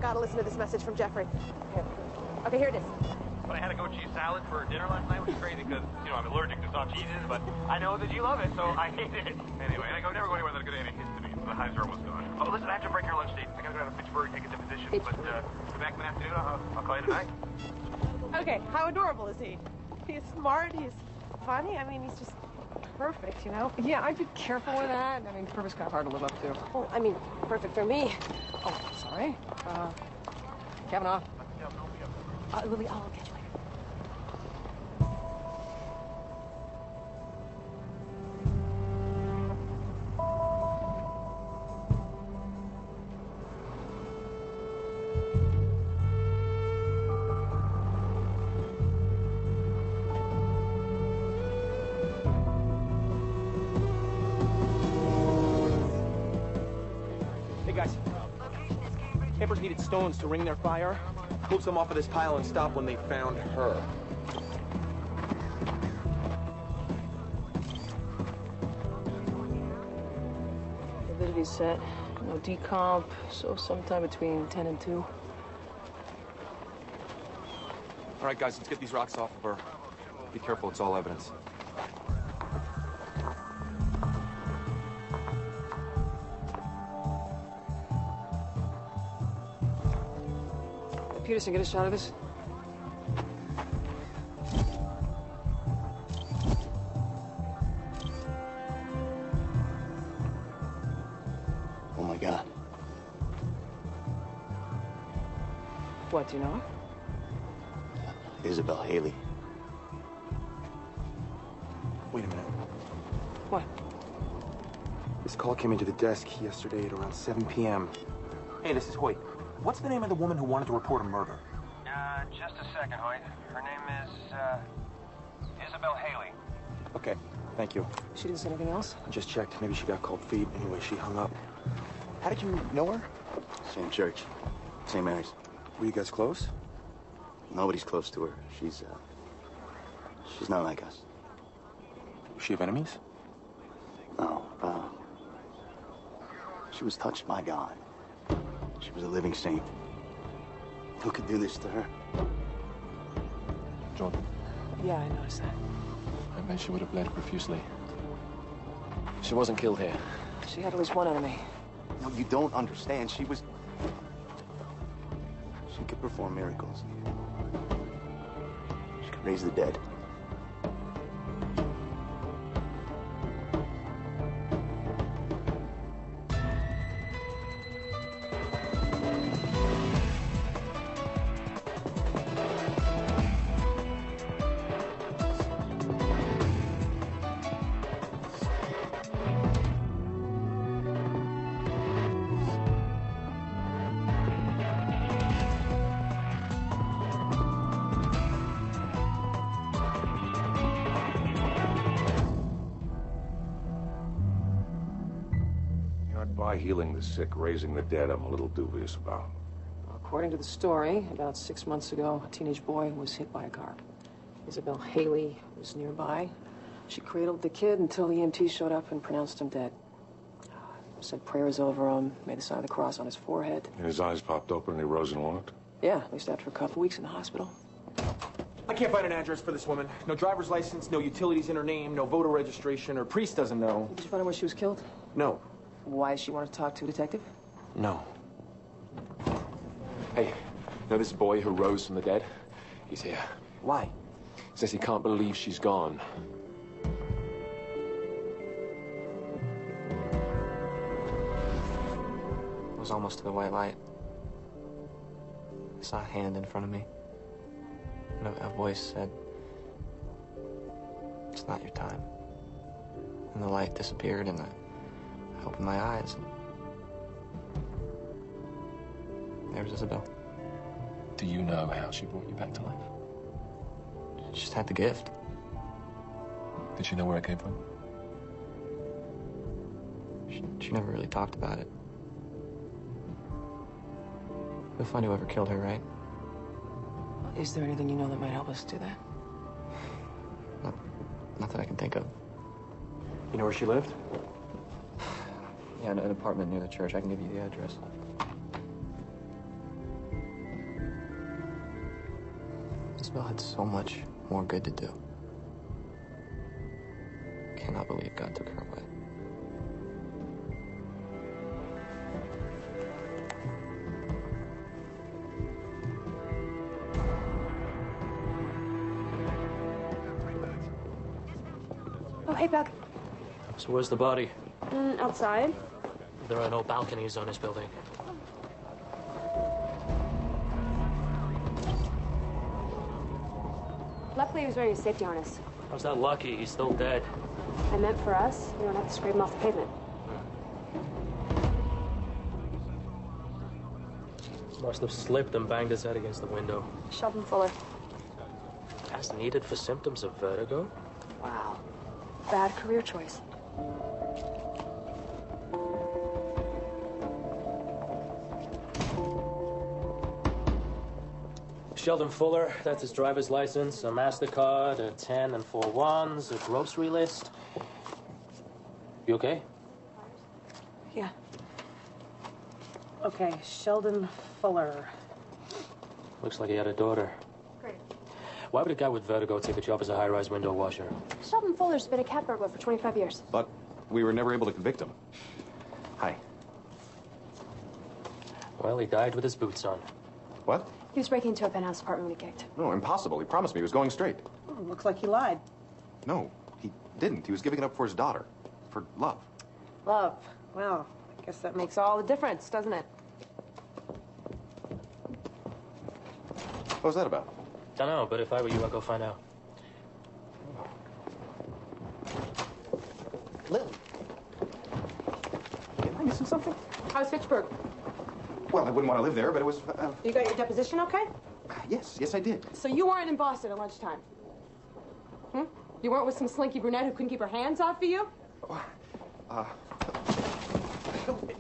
gotta listen to this message from Jeffrey. Here. Okay, here it is. But I had a goat cheese salad for dinner last night, which is crazy because, you know, I'm allergic to soft cheeses, but I know that you love it, so I hate it. Anyway, I never go anywhere without a good antihistamine, so the hives are almost gone. Oh, listen, I have to break your lunch date. I gotta go down to Fitchburg, take a deposition, but come back in the afternoon, I'll call you tonight. Okay, how adorable is he? He's smart, he's funny, I mean, he's just perfect, you know? Yeah, I'd be careful with that. I mean, perfect's kind of hard to live up to. Well, I mean, perfect for me. Oh, sorry. Kavanaugh. Lily, I'll catch you later. Hey guys, campers needed stones to ring their fire. Pulled some off of this pile and stopped when they found her. Validity set, no decomp, so sometime between 10 and 2. All right, guys, let's get these rocks off of her. Be careful, it's all evidence. Peterson, get a shot of this. Oh my God. What, do you know? Isabel Haley. Wait a minute. What? This call came into the desk yesterday at around 7 p.m. Hey, this is Hoyt. What's the name of the woman who wanted to report a murder? Just a second, Hoyt. Her name is, Isabel Haley. Okay, thank you. She didn't say anything else? I just checked. Maybe she got cold feet. Anyway, she hung up. How did you know her? Same church. St. Mary's. Were you guys close? Nobody's close to her. She's not like us. Does she have enemies? No, she was touched by God. She was a living saint. Who could do this to her? John, Yeah, I noticed that. I bet she would have bled profusely. She wasn't killed here. She had at least one enemy. No, you don't understand. She could perform miracles. She could raise the dead. By healing the sick, raising the dead, I'm a little dubious about. According to the story, about 6 months ago, a teenage boy was hit by a car. Isabel Haley was nearby. She cradled the kid until the EMT showed up and pronounced him dead. Said prayers over him, made the sign of the cross on his forehead. And his eyes popped open and he rose and walked? Yeah, at least after a couple weeks in the hospital. I can't find an address for this woman. No driver's license, no utilities in her name, no voter registration. Her priest doesn't know. Did you find out where she was killed? No. Why she wanted to talk to a detective? No. Hey, know this boy who rose from the dead? He's here. Why? Says he can't believe she's gone. It was almost to the white light. I saw a hand in front of me. And a voice said, "It's not your time." And the light disappeared, and I opened my eyes, and there was Isabel. Do you know how she brought you back to life? She just had the gift. Did she know where it came from? She never really talked about it. We'll find whoever killed her, right? Is there anything you know that might help us do that? Not that I can think of. You know where she lived? Yeah, an apartment near the church. I can give you the address. Isabel had so much more good to do. Cannot believe God took her away. Oh, hey, Buck. So where's the body? Outside. There are no balconies on this building. Luckily, he was wearing a safety harness. How's that lucky? He's still dead. I meant for us, we don't have to scrape him off the pavement. Must have slipped and banged his head against the window. Sheldon Fuller. As needed for symptoms of vertigo? Wow. Bad career choice. Sheldon Fuller, that's his driver's license, a MasterCard, a 10 and 4 ones, a grocery list. You okay? Yeah. Okay, Sheldon Fuller. Looks like he had a daughter. Great. Why would a guy with vertigo take a job as a high-rise window washer? Sheldon Fuller's been a cat burglar for 25 years. But we were never able to convict him. Hi. Well, he died with his boots on. What? He was breaking into a penthouse apartment when he kicked. No, impossible. He promised me he was going straight. Looks like he lied. No, he didn't. He was giving it up for his daughter. For love. Love. Well, I guess that makes all the difference, doesn't it? What was that about? Dunno, but if I were you, I'd go find out. Lily. Am I missing something? How's Fitchburg? Well, I wouldn't want to live there, but it was... You got your deposition okay? Yes, I did. So you weren't in Boston at lunchtime? You weren't with some slinky brunette who couldn't keep her hands off of you?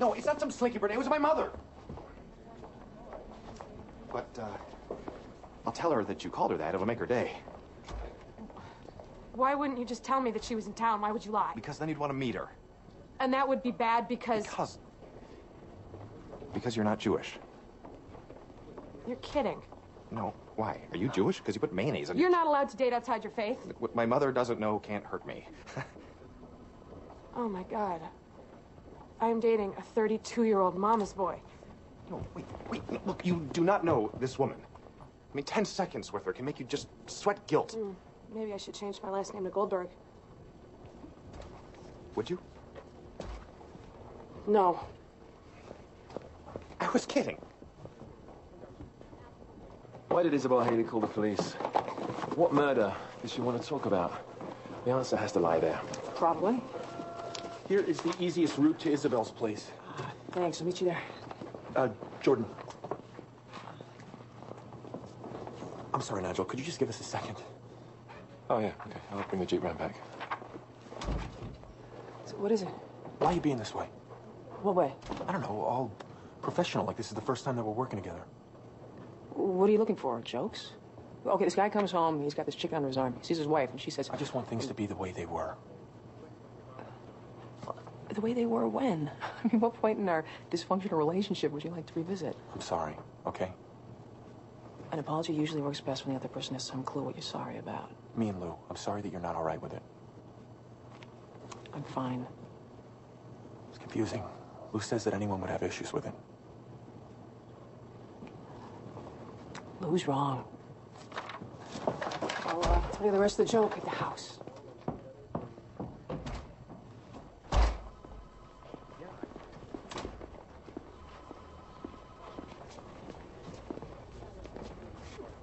No, it's not some slinky brunette. It was my mother. But, I'll tell her that you called her that. It'll make her day. Why wouldn't you just tell me that she was in town? Why would you lie? Because then you'd want to meet her. And that would be bad because... Because you're not Jewish. You're kidding. No, why? Are you Jewish? Because you put mayonnaise on You're not allowed to date outside your faith. What my mother doesn't know can't hurt me. Oh, my God. I am dating a 32-year-old mama's boy. No, wait. No, look, you do not know this woman. I mean, 10 seconds with her can make you just sweat guilt. Maybe I should change my last name to Goldberg. Would you? No. I was kidding. Why did Isabel Haley call the police? What murder did she want to talk about? The answer has to lie there. Probably. Here is the easiest route to Isabel's place. Thanks, I'll meet you there. Jordan. I'm sorry, Nigel. Could you just give us a second? Oh, yeah, okay. I'll bring the Jeep round back. So what is it? Why are you being this way? What way? I don't know, all professional, like this is the first time that we're working together. What are you looking for? Jokes? Okay, this guy comes home, he's got this chick under his arm. He sees his wife, and she says... I just want things to be the way they were. The way they were when? I mean, what point in our dysfunctional relationship would you like to revisit? I'm sorry, okay? An apology usually works best when the other person has some clue what you're sorry about. Me and Lou, I'm sorry that you're not all right with it. I'm fine. It's confusing. Lou says that anyone would have issues with it. Lou's wrong. I'll tell you the rest of the joke at the house.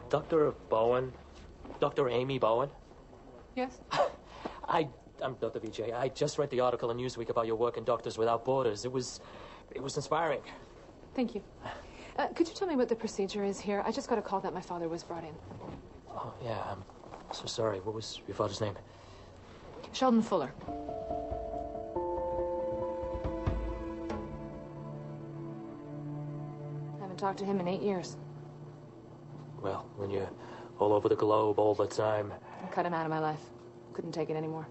Dr. Bowen? Dr. Amy Bowen? Yes? I'm Dr. Vijay. I just read the article in Newsweek about your work in Doctors Without Borders. It was inspiring. Thank you. Could you tell me what the procedure is here? I just got a call that my father was brought in. Oh, yeah, I'm so sorry. What was your father's name? Sheldon Fuller. I haven't talked to him in 8 years. Well, when you're all over the globe all the time... I cut him out of my life. Couldn't take it anymore.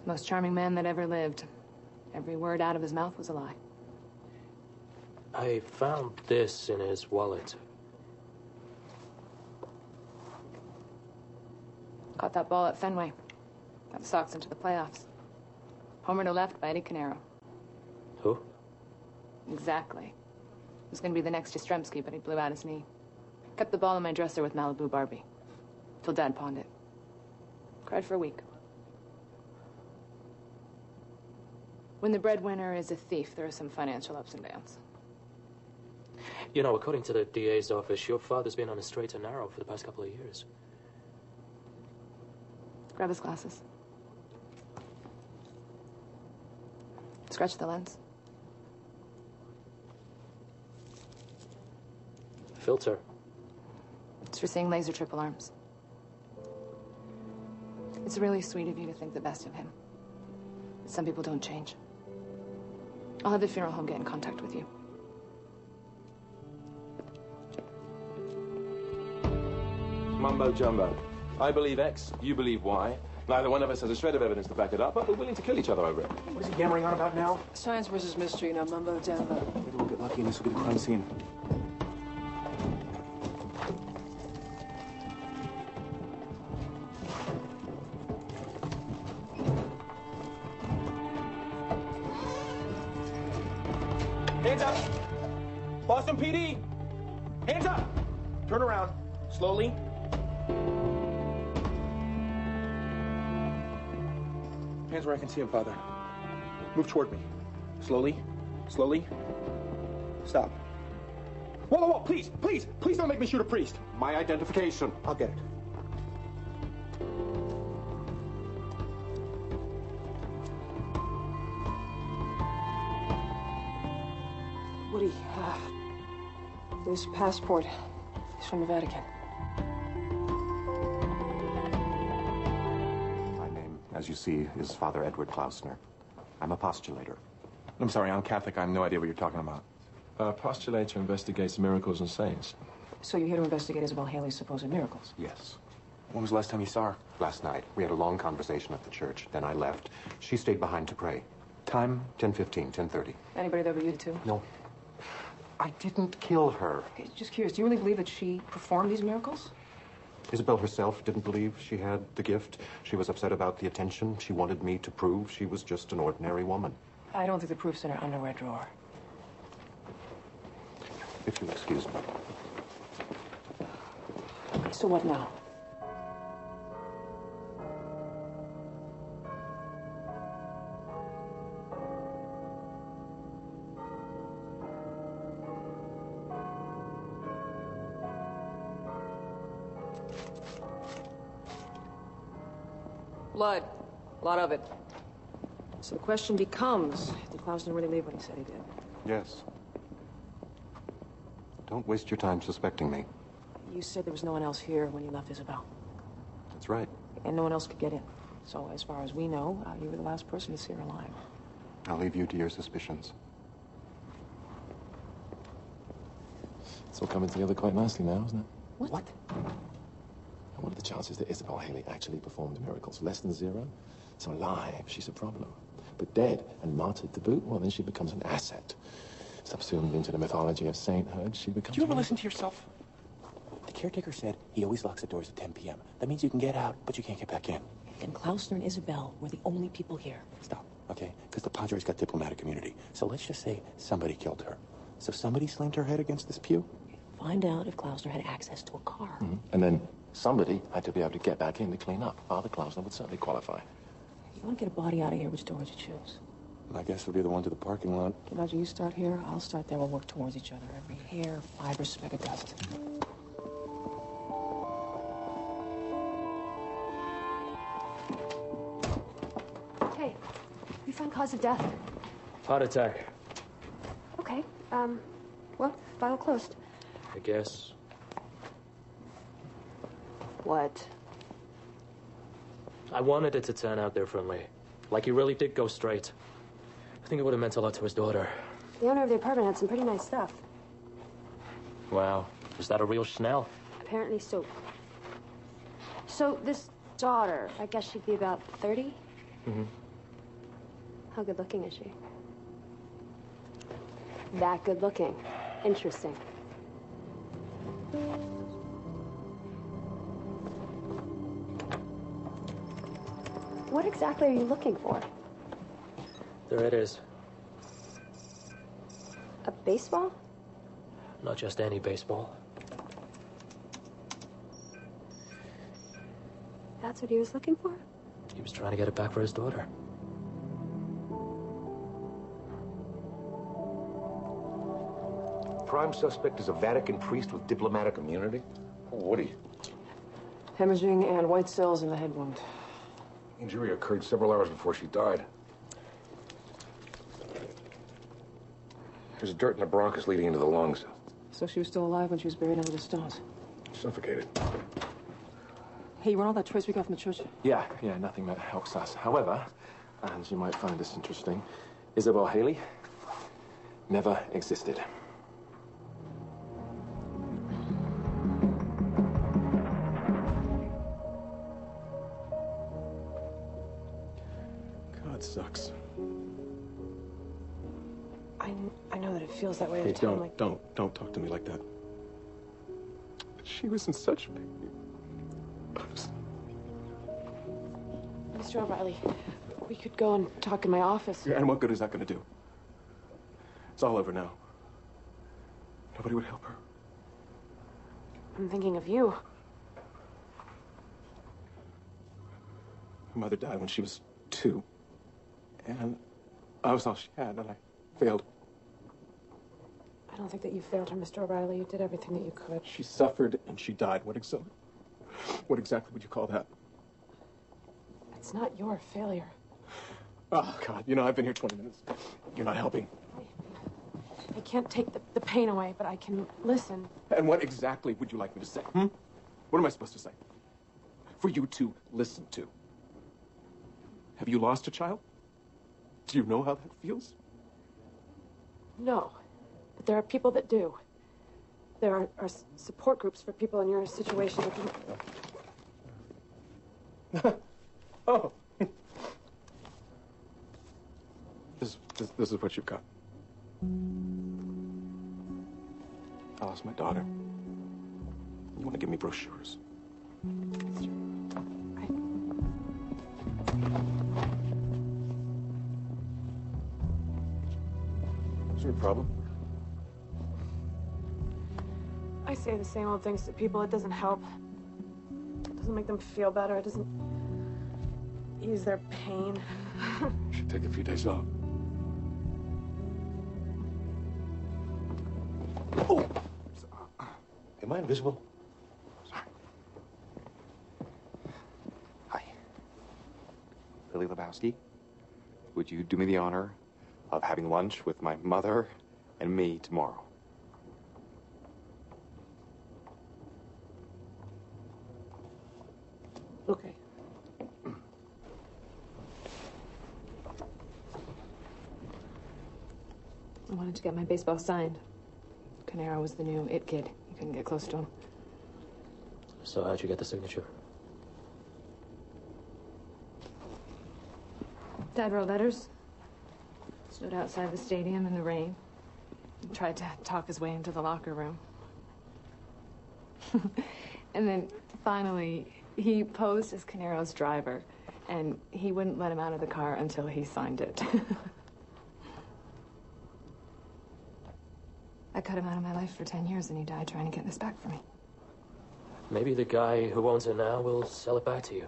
Most charming man that ever lived. Every word out of his mouth was a lie. I found this in his wallet. Caught that ball at Fenway. Got the Sox into the playoffs. Homer to left by Eddie Canaro. Who? Exactly. It was going to be the next Yastrzemski, but he blew out his knee. Kept the ball in my dresser with Malibu Barbie. Till Dad pawned it. Cried for a week. When the breadwinner is a thief, there are some financial ups and downs. You know, according to the DA's office, your father's been on a straight and narrow for the past couple of years. Grab his glasses. Scratch the lens. Filter. It's for seeing laser triple arms. It's really sweet of you to think the best of him. But some people don't change. I'll have the funeral home get in contact with you. Mumbo jumbo. I believe X, you believe Y. Neither one of us has a shred of evidence to back it up, but we're willing to kill each other over it. What is he yammering on about now? Science versus mystery, no mumbo jumbo. Maybe we'll get lucky and this will be the crime scene. Hands up! Boston PD! Hands up! Turn around. Slowly. Hands where I can see him, Father. Move toward me. Slowly. Slowly. Stop. Whoa, whoa, whoa, please, please, please don't make me shoot a priest. My identification. I'll get it. Woody, this passport is from the Vatican. My name, as you see, is Father Edward Klausner. I'm a postulator. I'm sorry, I'm Catholic. I have no idea what you're talking about. Postulator investigates miracles and saints. So you're here to investigate Isabel Haley's supposed miracles? Yes. When was the last time you saw her? Last night, we had a long conversation at the church. Then I left. She stayed behind to pray. Time? 10:15, 10:30. Anybody that you to? No. I didn't kill her. Okay, just curious, do you really believe that she performed these miracles? Isabel herself didn't believe she had the gift. She was upset about the attention. She wanted me to prove she was just an ordinary woman. I don't think the proof's in her underwear drawer. If you'll excuse me. Okay, so what now? Blood. A lot of it. So the question becomes, did Klausner really leave when he said he did? Yes. Don't waste your time suspecting me. You said there was no one else here when you left Isabel. That's right. And no one else could get in. So as far as we know, you were the last person to see her alive. I'll leave you to your suspicions. It's all coming together quite nicely now, isn't it? What? And what are the chances that Isabel Haley actually performed miracles? Less than zero? So alive, she's a problem. But dead and martyred to boot, well, then she becomes an asset. Subsumed into the mythology of sainthood, she becomes... Do you ever listen to yourself? The caretaker said he always locks the doors at 10 p.m. That means you can get out, but you can't get back in. And Klausner and Isabel were the only people here. Stop, okay? Because the Padres got diplomatic immunity. So let's just say somebody killed her. So somebody slammed her head against this pew? Find out if Klausner had access to a car. Mm-hmm. And then somebody had to be able to get back in to clean up. Father Klausner would certainly qualify. You want to get a body out of here, which door would you choose? I guess it'll be the one to the parking lot. Okay, Roger, you start here, I'll start there. We'll work towards each other. Every hair, fiber, speck of dust. Hey, we found cause of death. Heart attack, Okay, well, file closed. I guess. What? I wanted it to turn out differently. Like he really did go straight. I think it would have meant a lot to his daughter. The owner of the apartment had some pretty nice stuff. Wow. Was that a real Schnell? Apparently so. So this daughter, I guess she'd be about 30? Mm-hmm. How good looking is she? That good looking. Interesting. What exactly are you looking for? There it is. A baseball? Not just any baseball. That's what he was looking for? He was trying to get it back for his daughter. Prime suspect is a Vatican priest with diplomatic immunity? Woody. Hemorrhaging and white cells in the head wound. Injury occurred several hours before she died. There's dirt in the bronchus leading into the lungs. So she was still alive when she was buried under the stones. Suffocated. Hey, you run all that trace we got from the church? Yeah, nothing that helps us. However, and you might find this interesting, Isabel Haley never existed. God sucks. I know that it feels that way. Hey, every time, like... don't talk to me like that. She was in such pain. Mr. O'Reilly, we could go and talk in my office. Yeah, and what good is that going to do? It's all over now. Nobody would help her. I'm thinking of you. Her mother died when she was 2. And I was all she had, and I failed. I don't think that you failed her, Mr. O'Reilly. You did everything that you could. She suffered and she died. What exactly would you call that? It's not your failure. Oh, God. You know, I've been here 20 minutes. You're not helping. I can't take the pain away, but I can listen. And what exactly would you like me to say? What am I supposed to say? For you to listen to. Have you lost a child? Do you know how that feels? No. But there are people that do. There are support groups for people in your situation that can... Oh. This is what you've got. I lost my daughter. You want to give me brochures? Is there a problem? I say the same old things to people. It doesn't help. It doesn't make them feel better. It doesn't ease their pain. You should take a few days off. Oh! Am I invisible? Sorry. Hi. Lily Lebowski, would you do me the honor of having lunch with my mother and me tomorrow? Okay. I wanted to get my baseball signed. Canaro was the new it kid. You couldn't get close to him. So how'd you get the signature? Dad wrote letters. Stood outside the stadium in the rain. And tried to talk his way into the locker room. And then, finally, he posed as Canaro's driver. And he wouldn't let him out of the car until he signed it. I cut him out of my life for 10 years, and he died trying to get this back for me. Maybe the guy who owns it now will sell it back to you.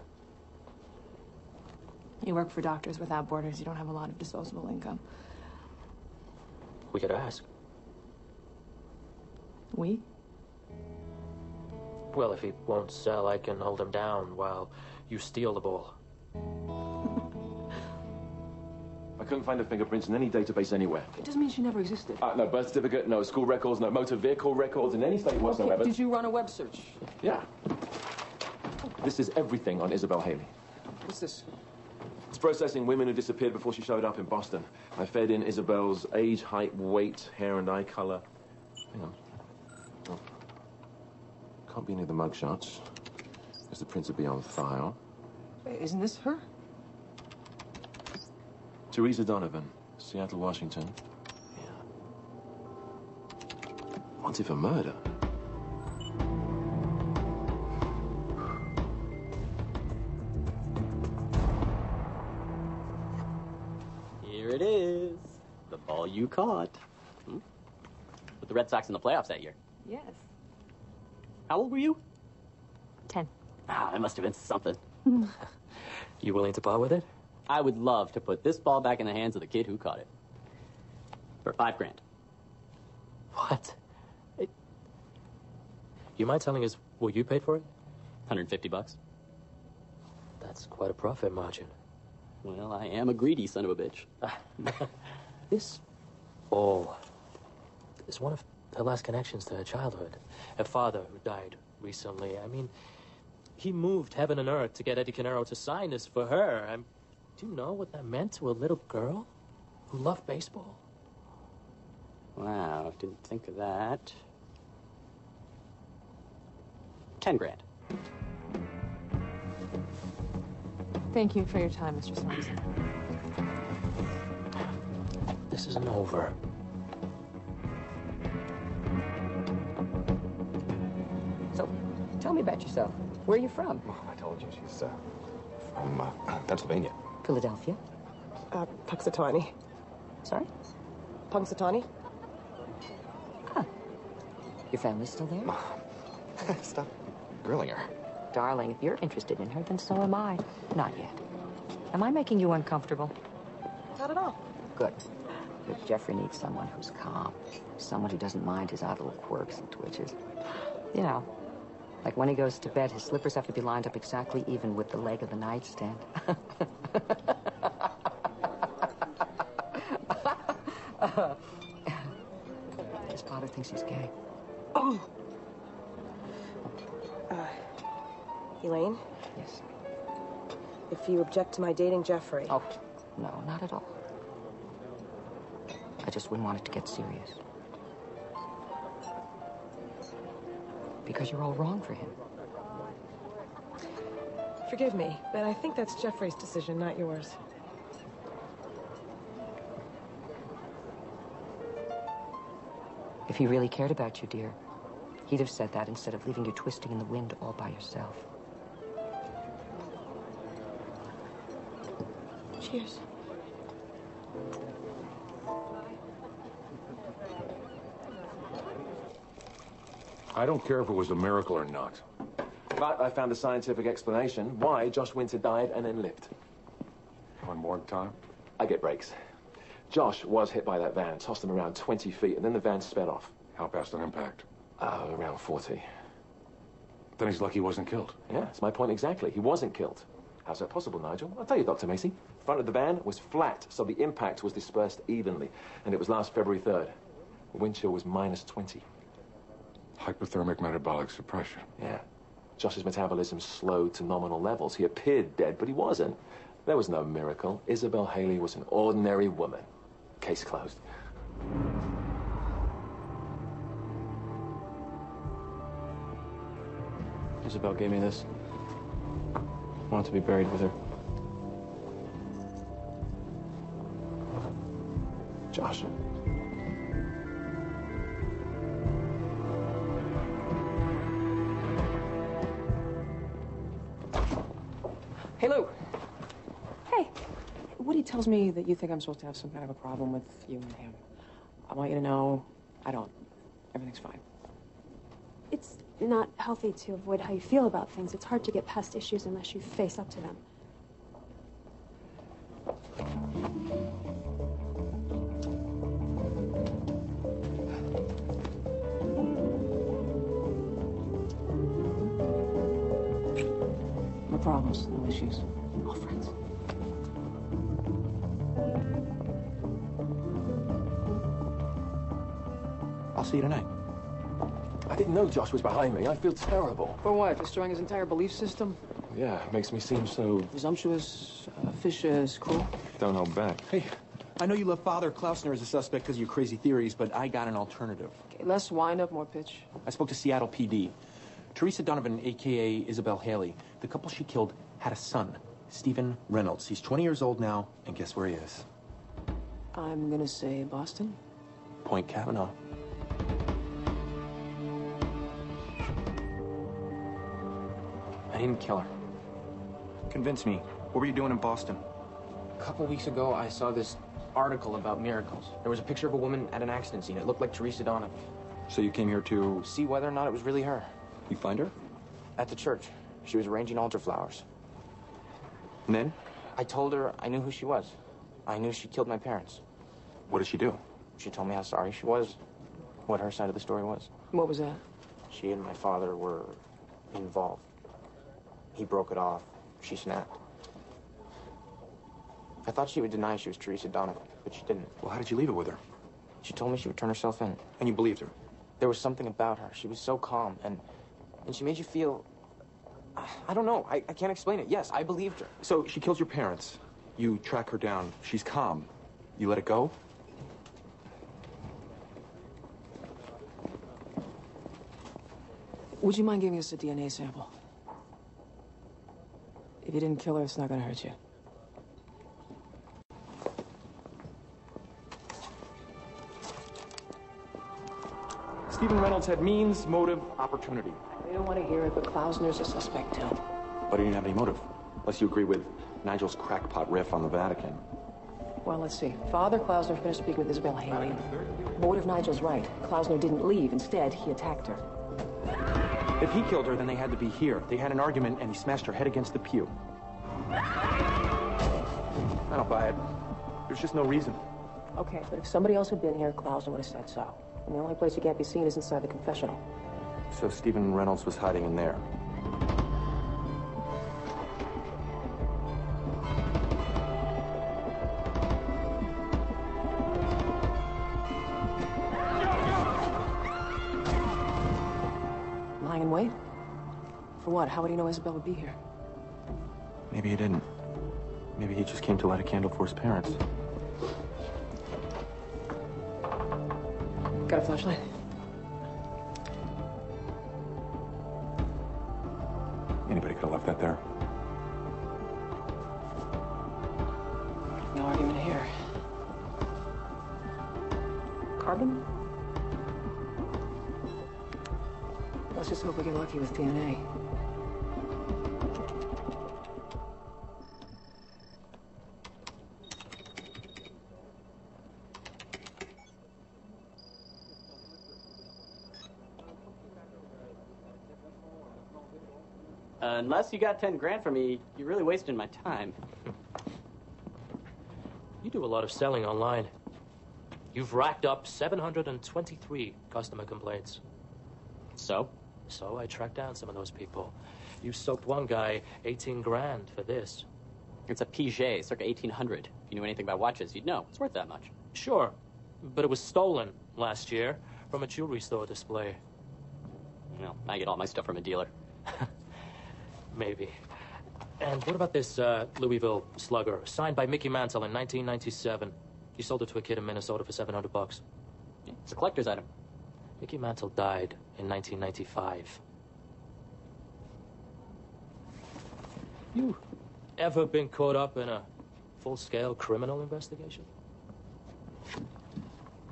You work for Doctors Without Borders. You don't have a lot of disposable income. We could ask. We? Well, if he won't sell, I can hold him down while you steal the ball. I couldn't find her fingerprints in any database anywhere. It doesn't mean she never existed. No birth certificate, no school records, no motor vehicle records in any state whatsoever. Did you run a web search? Yeah. This is everything on Isabel Haley. What's this? It's processing women who disappeared before she showed up in Boston. I fed in Isabel's age, height, weight, hair, and eye color. Hang on. Oh. Can't be any of the mugshots. Because the prints would be on file. Wait, isn't this her? Teresa Donovan, Seattle, Washington. Yeah. Wanted for murder. it is. The ball you caught. With the Red Sox in the playoffs that year. Yes. How old were you? 10. That must have been something. You willing to part with it? I would love to put this ball back in the hands of the kid who caught it. For $5,000. What? You mind telling us what you paid for it? $150. That's quite a profit margin. Well, I am a greedy son of a bitch. This ball is one of her last connections to her childhood. Her father, who died recently. I mean, he moved heaven and earth to get Eddie Canero to sign this for her. Do you know what that meant to a little girl who loved baseball? Wow, didn't think of that. $10,000. Thank you for your time, Mr. Swanson. This isn't over. So, tell me about yourself. Where are you from? Oh, I told you, she's from Pennsylvania. Philadelphia? Punxsutawney. Sorry? Punxsutawney? Your family's still there? Stop grilling her. Darling, if you're interested in her, then so am I. Not yet. Am I making you uncomfortable? Not at all. Good. But Jeffrey needs someone who's calm. Someone who doesn't mind his odd little quirks and twitches. You know, like when he goes to bed, his slippers have to be lined up exactly even with the leg of the nightstand. His father thinks he's gay. Oh! Elaine? Yes. If you object to my dating Jeffrey... Oh, no, not at all. I just wouldn't want it to get serious. Because you're all wrong for him. Forgive me, but I think that's Jeffrey's decision, not yours. If he really cared about you, dear, he'd have said that instead of leaving you twisting in the wind all by yourself. Cheers. I don't care if it was a miracle or not. But I found a scientific explanation why Josh Winter died and then lived. One more time? I get breaks. Josh was hit by that van, tossed him around 20 feet, and then the van sped off. How fast an impact? Around 40. Then he's lucky he wasn't killed. Yeah, that's my point exactly. He wasn't killed. How's that possible, Nigel? I'll tell you, Dr. Macy. The front of the van was flat, so the impact was dispersed evenly. And it was last February 3rd. The wind chill was minus 20. Hypothermic metabolic suppression. Yeah. Josh's metabolism slowed to nominal levels. He appeared dead, but he wasn't. There was no miracle. Isabel Haley was an ordinary woman. Case closed. Isabel gave me this. I want to be buried with her. Josh. Hey, Lou. Hey. Woody tells me that you think I'm supposed to have some kind of a problem with you and him. I want you to know I don't. Everything's fine. It's not healthy to avoid how you feel about things. It's hard to get past issues unless you face up to them. No problems, no issues. All friends. I'll see you tonight. I didn't know Josh was behind me. I feel terrible. For what? Destroying his entire belief system? Yeah, makes me seem so... Presumptuous, officious, cruel? Don't hold back. Hey, I know you left Father Klausner as a suspect because of your crazy theories, but I got an alternative. Okay, less wind up, more pitch. I spoke to Seattle PD. Teresa Donovan, a.k.a. Isabel Haley, the couple she killed, had a son, Stephen Reynolds. He's 20 years old now, and guess where he is? I'm gonna say Boston. Point Kavanaugh. I didn't kill her. Convince me. What were you doing in Boston? couple weeks ago, I saw this article about miracles. There was a picture of a woman at an accident scene. It looked like Teresa Donovan. So you came here to... See whether or not it was really her. You find her? At the church. She was arranging altar flowers. And then? I told her I knew who she was. I knew she killed my parents. What did she do? She told me how sorry she was, what her side of the story was. What was that? She and my father were involved. He broke it off. She snapped. I thought she would deny she was Teresa Donovan, but she didn't. Well, how did you leave it with her? She told me she would turn herself in. And you believed her? There was something about her. She was so calm, and she made you feel... I don't know. I can't explain it. Yes, I believed her. So she kills your parents. You track her down. She's calm. You let it go? Would you mind giving us a DNA sample? If you didn't kill her, it's not gonna hurt you. Stephen Reynolds had means, motive, opportunity. We don't want to hear it, but Klausner's a suspect, too. But he didn't have any motive. Unless you agree with Nigel's crackpot riff on the Vatican. Well, let's see. Father Klausner finished speaking with Isabel Haley. But what if Nigel's right? Klausner didn't leave. Instead, he attacked her. If he killed her, then they had to be here. They had an argument, and he smashed her head against the pew. I don't buy it. There's just no reason. Okay, but if somebody else had been here, Klausner would have said so. And the only place you can't be seen is inside the confessional. So Stephen Reynolds was hiding in there. Lying in wait? For what? How would he know Isabel would be here? Maybe he didn't. Maybe he just came to light a candle for his parents. Got a flashlight? Anybody could have left that there. No argument here. Carbon? Let's just hope we get lucky with DNA. Unless you got 10 grand from me, you're really wasting my time. You do a lot of selling online. You've racked up 723 customer complaints. So? So I tracked down some of those people. You soaked one guy 18 grand for this. It's a Piaget, circa 1800. If you knew anything about watches, you'd know. It's worth that much. Sure, but it was stolen last year from a jewelry store display. Well, I get all my stuff from a dealer. Maybe. And what about this Louisville Slugger, signed by Mickey Mantle in 1997? You sold it to a kid in Minnesota for $700. Yeah, it's a collector's item. Mickey Mantle died in 1995. You ever been caught up in a full-scale criminal investigation?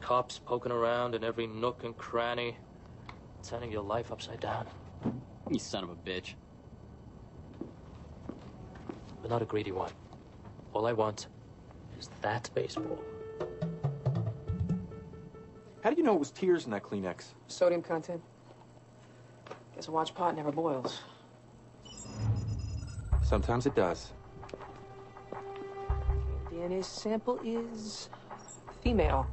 Cops poking around in every nook and cranny, turning your life upside down. You son of a bitch. But not a greedy one. All I want is that baseball. How do you know it was tears in that Kleenex? Sodium content. Guess a watch pot never boils. Sometimes it does. DNA sample is female.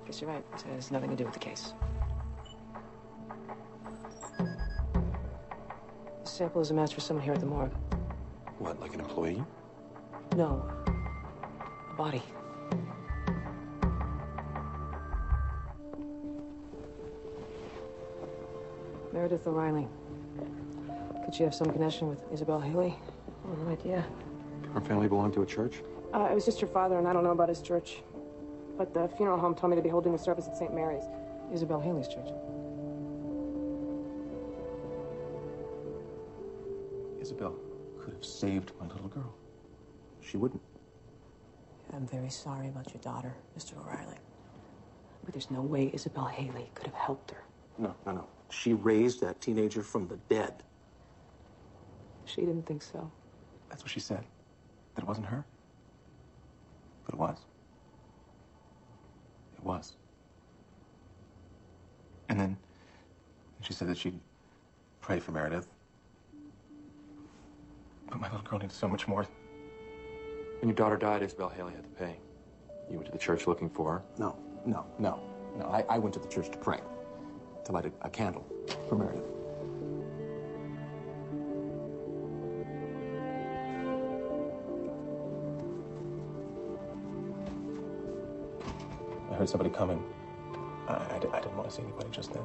Guess you're right. It has nothing to do with the case. The sample is a match for someone here at the morgue. What, like an employee? No. A body. Meredith O'Reilly. Could she have some connection with Isabel Haley? Oh, no idea. Her family belonged to a church? It was just her father, and I don't know about his church. But the funeral home told me to be holding a service at St. Mary's. Isabel Haley's church. Isabel could have saved my little girl. She wouldn't. I'm very sorry about your daughter, Mr. O'Reilly. But there's no way Isabel Haley could have helped her. No. She raised that teenager from the dead. She didn't think so. That's what she said. That it wasn't her? It was. It was. And then she said that she'd pray for Meredith. But my little girl needs so much more. When your daughter died, Isabel Haley had to pay. You went to the church looking for her? No. I went to the church to pray. To light a candle for Meredith. I heard somebody coming. I didn't want to see anybody just then.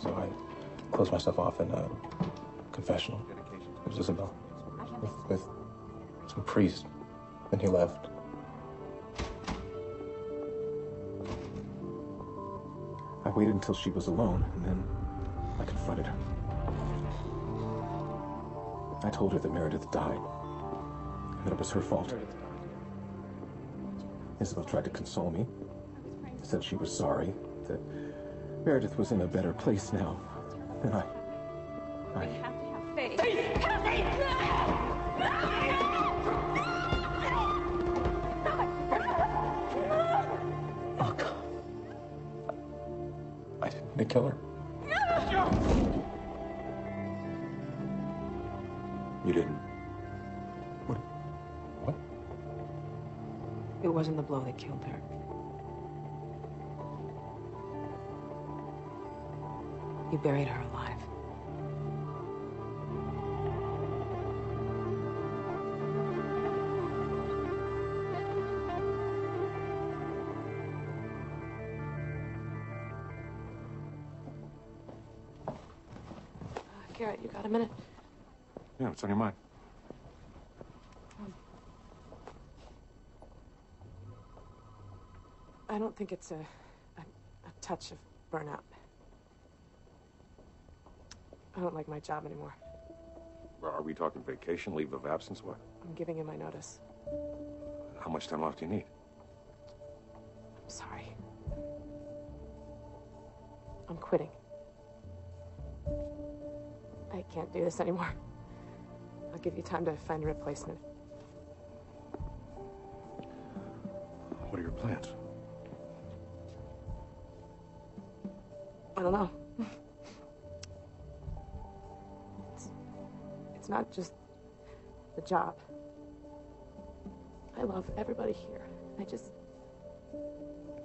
So I closed myself off in a confessional. It was Isabel. With some priest. Then he left. I waited until she was alone, and then I confronted her. I told her that Meredith died, and that it was her fault. Isabel tried to console me, said she was sorry, that Meredith was in a better place now. And I We have to have faith. Look. I didn't mean to kill her. You didn't. What? It wasn't the blow that killed her. You buried her alive. Garrett, you got a minute? Yeah, what's on your mind? I don't think it's a touch of burnout. I don't like my job anymore. Well, are we talking vacation, leave of absence, what? I'm giving you my notice. How much time off do you need? I'm sorry. I'm quitting. I can't do this anymore. I'll give you time to find a replacement. What are your plans? I don't know. It's not just the job. I love everybody here.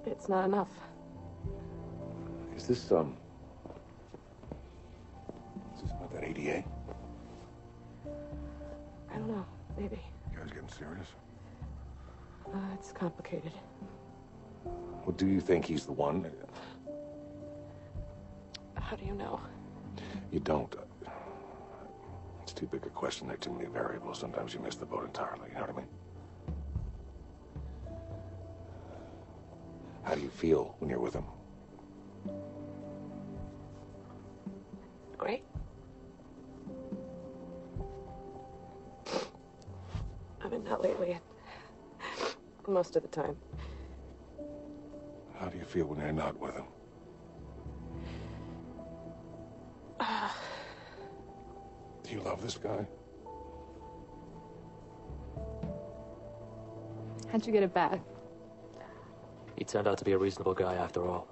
It's not enough. Is this about that ADA? I don't know. Maybe. You guys getting serious? It's complicated. Well, do you think he's the one? How do you know? You don't. It's too big a question. There are too many variables. Sometimes you miss the boat entirely. You know what I mean? How do you feel when you're with him? Great. I mean, not lately. Most of the time. How do you feel when you're not with him? Do you love this guy? How'd you get it back? He turned out to be a reasonable guy after all.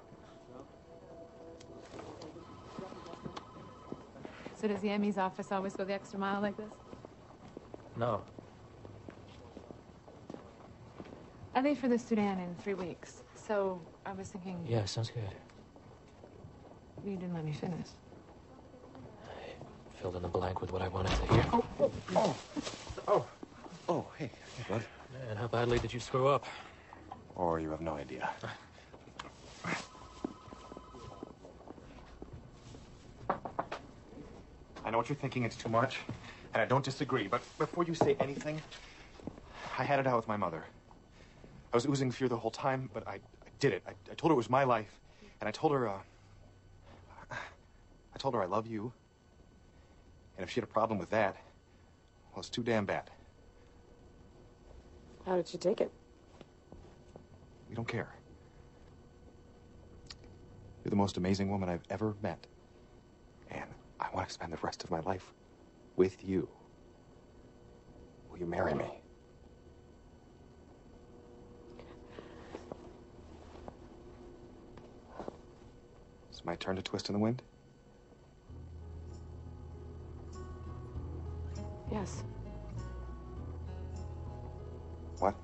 So does the ME's office always go the extra mile like this? No. I leave for the Sudan in 3 weeks. So I was thinking... Yeah, sounds good. You didn't let me finish. I filled in the blank with what I wanted to hear. Oh, hey, bud. And how badly did you screw up? Or you have no idea. I know what you're thinking, it's too much, and I don't disagree, but before you say anything, I had it out with my mother. I was oozing fear the whole time, but I did it. I told her it was my life, and I told her I love you, and if she had a problem with that, well, it's too damn bad. How did you take it? We don't care. You're the most amazing woman I've ever met. And I want to spend the rest of my life with you. Will you marry me? It's my turn to twist in the wind? Yes. What?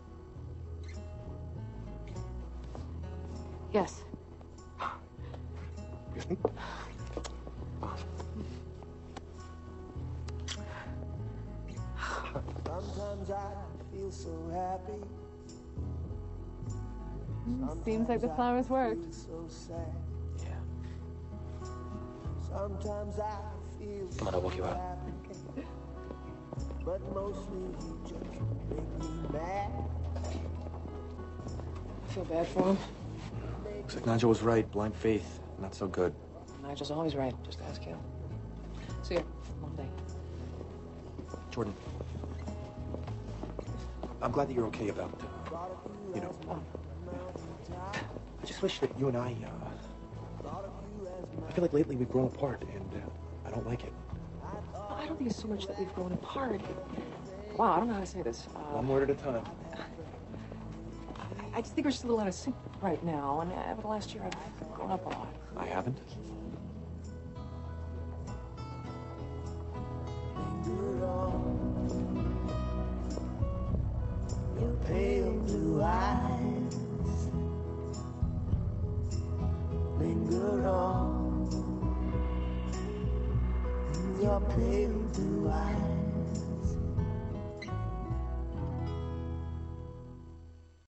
Yes. Really? Sometimes I feel so happy. Seems like the flowers worked. So sad. Yeah. Sometimes I feel Come on, I'll walk you out. happy. But mostly you just make me mad. I feel bad for him. Looks like Nigel was right. Blind faith, not so good. Nigel's always right. Just ask him. See ya. Monday. Jordan, I'm glad that you're okay about, I just wish that you and I feel like lately we've grown apart, and I don't like it. I don't think it's so much that we've grown apart. Wow, I don't know how to say this. One word at a time. I just think we're just a little out of sync right now, and over the last year I've grown up a lot. I haven't. Your pale blue eyes linger on. Your pale blue eyes.